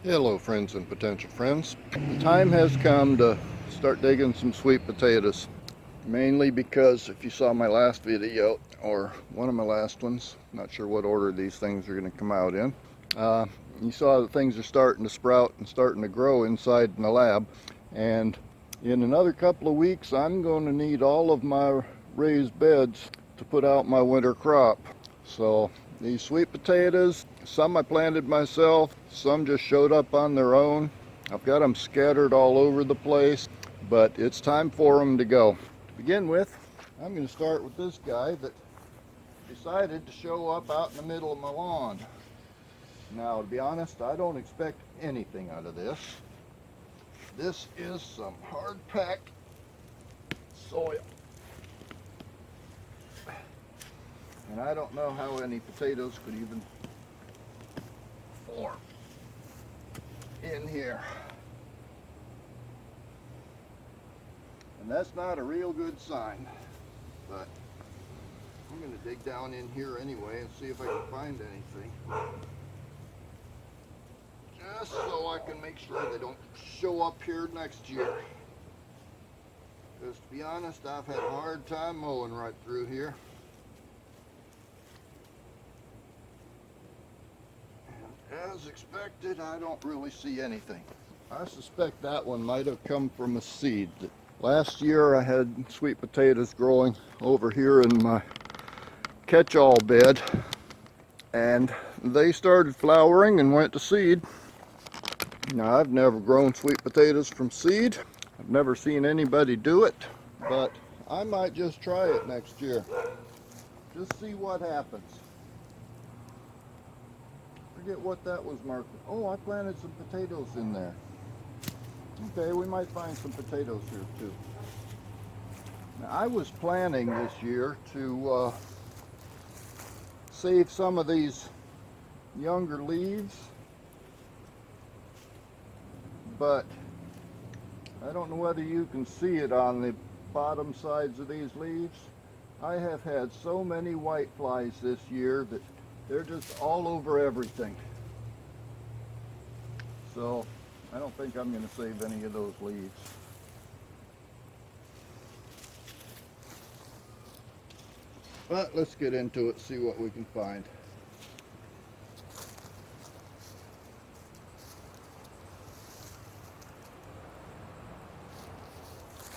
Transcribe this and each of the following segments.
Hello friends and potential friends. The time has come to start digging some sweet potatoes. Mainly because if you saw my last video, or one of my last ones, not sure what order these things are going to come out in, uh, you saw that things are starting to sprout and starting to grow inside in the lab. And in another couple of weeks I'm going to need all of my raised beds to put out my winter crop. So these sweet potatoes, some I planted myself, some just showed up on their own. I've got them scattered all over the place, but it's time for them to go. To begin with, I'm going to start with this guy that decided to show up out in the middle of my lawn. Now, to be honest, I don't expect anything out of this. This is some hard-packed soil, and I don't know how any potatoes could even form in here. And that's not a real good sign, but I'm going to dig down in here anyway and see if I can find anything. Just so I can make sure they don't show up here next year. Because to be honest, I've had a hard time mowing right through here. And as expected, I don't really see anything. I suspect that one might have come from a seed. Last year I had sweet potatoes growing over here in my catch-all bed, and they started flowering and went to seed. Now, I've never grown sweet potatoes from seed. I've never seen anybody do it, but I might just try it next year. Just see what happens. Forget what that was marked. Oh, I planted some potatoes in there. Okay, we might find some potatoes here too. Now, I was planning this year to save some of these younger leaves, but I don't know whether you can see it on the bottom sides of these leaves. I have had so many white flies this year that they're just all over everything. So I don't think I'm going to save any of those leaves. But let's get into it, see what we can find.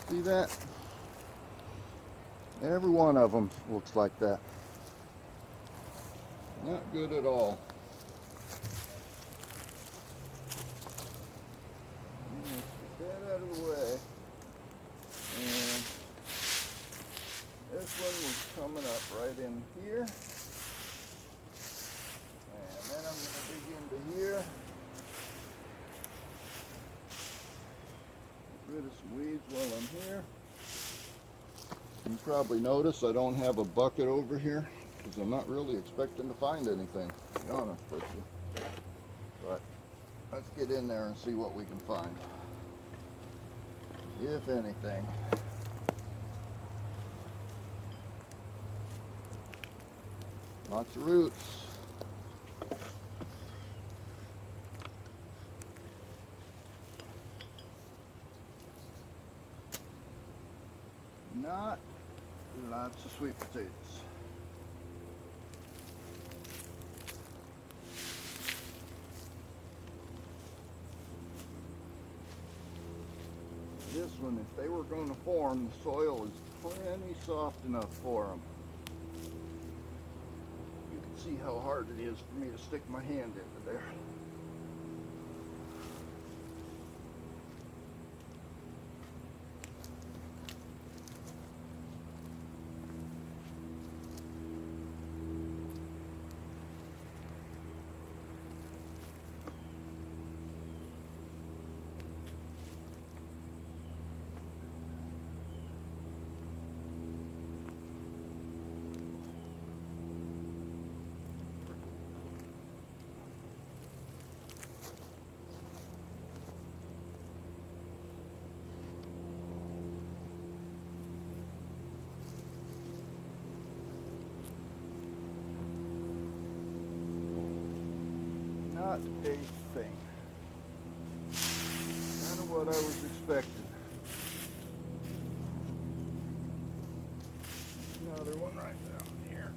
See that? Every one of them looks like that. Not good at all. Let's get that out of the way. And this one was coming up right in here. And then I'm going to dig into here. Get rid of some weeds while I'm here. You probably notice I don't have a bucket over here because I'm not really expecting to find anything, to be honest with you. But let's get in there and see what we can find, if anything. Lots of roots. Not lots of sweet potatoes. This one, if they were going to form, the soil is plenty soft enough for them. You can see how hard it is for me to stick my hand into there. Not a thing. what I was expecting. Another one right down here.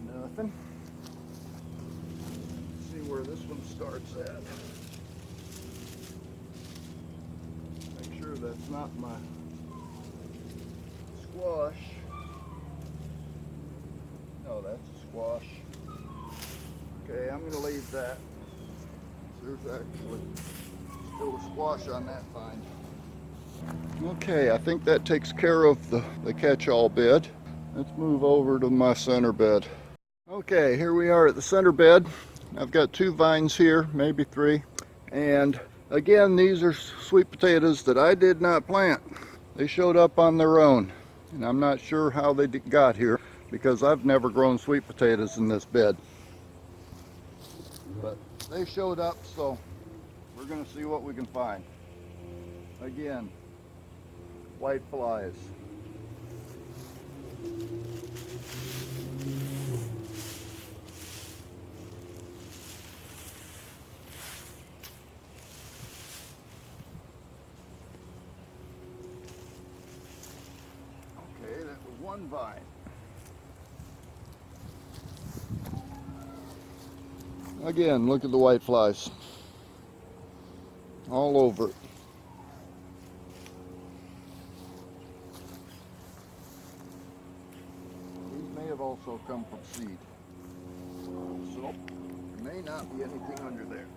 Nothing. Let's see where this one starts at. Make sure that's not my squash. No, that's a squash. Okay, I'm going to leave that. There's actually still a squash on that vine. Okay, I think that takes care of the catch-all bed. Let's move over to my center bed. Okay, here we are at the center bed. I've got 2 vines here, maybe 3. And again, these are sweet potatoes that I did not plant. They showed up on their own. And I'm not sure how they got here because I've never grown sweet potatoes in this bed. But they showed up, so we're going to see what we can find. Again, white flies. Okay, that was one vine. Again, look at the white flies. All over it. These may have also come from seed. So, there may not be anything under there.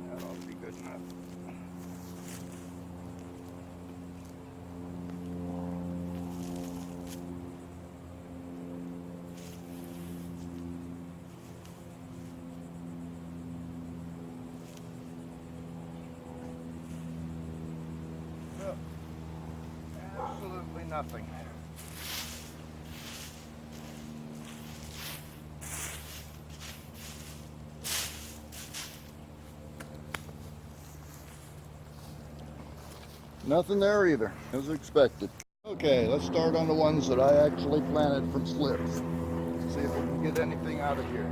That ought to be good enough. Absolutely nothing. Nothing there either, as expected. Okay, let's start on the ones that I actually planted from slips. See if we can get anything out of here.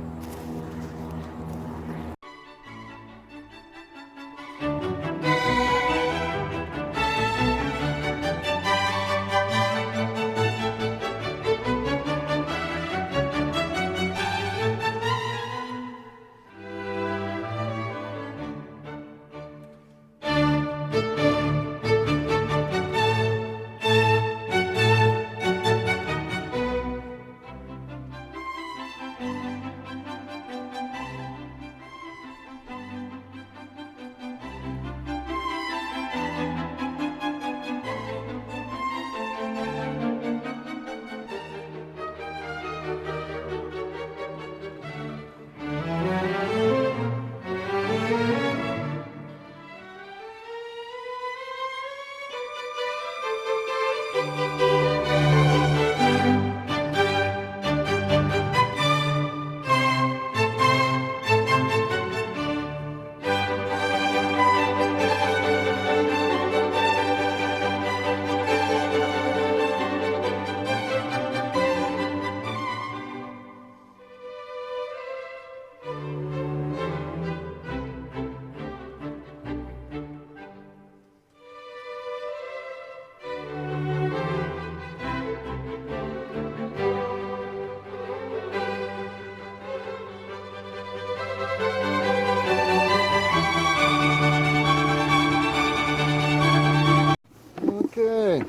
Okay,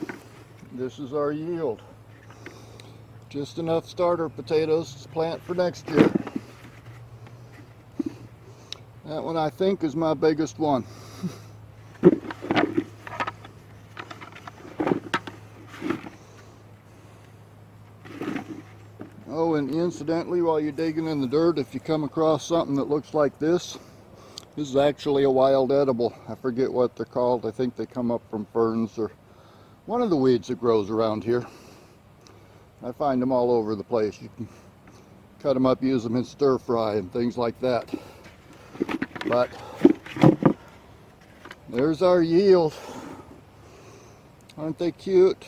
this is our yield. Just enough starter potatoes to plant for next year. That one I think is my biggest one. Oh, and incidentally, while you're digging in the dirt, if you come across something that looks like this is actually a wild edible. I forget what they're called. I think they come up from ferns or one of the weeds that grows around here. I find them all over the place. You can cut them up, use them in stir fry and things like that. But there's our yield. Aren't they cute?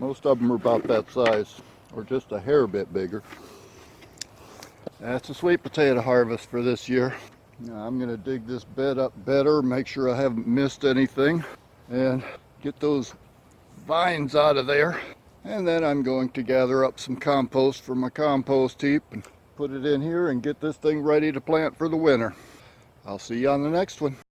Most of them are about that size, or just a hair bit bigger. That's a sweet potato harvest for this year. Now I'm going to dig this bed up better, make sure I haven't missed anything, and get those vines out of there. And then I'm going to gather up some compost from my compost heap and put it in here and get this thing ready to plant for the winter. I'll see you on the next one.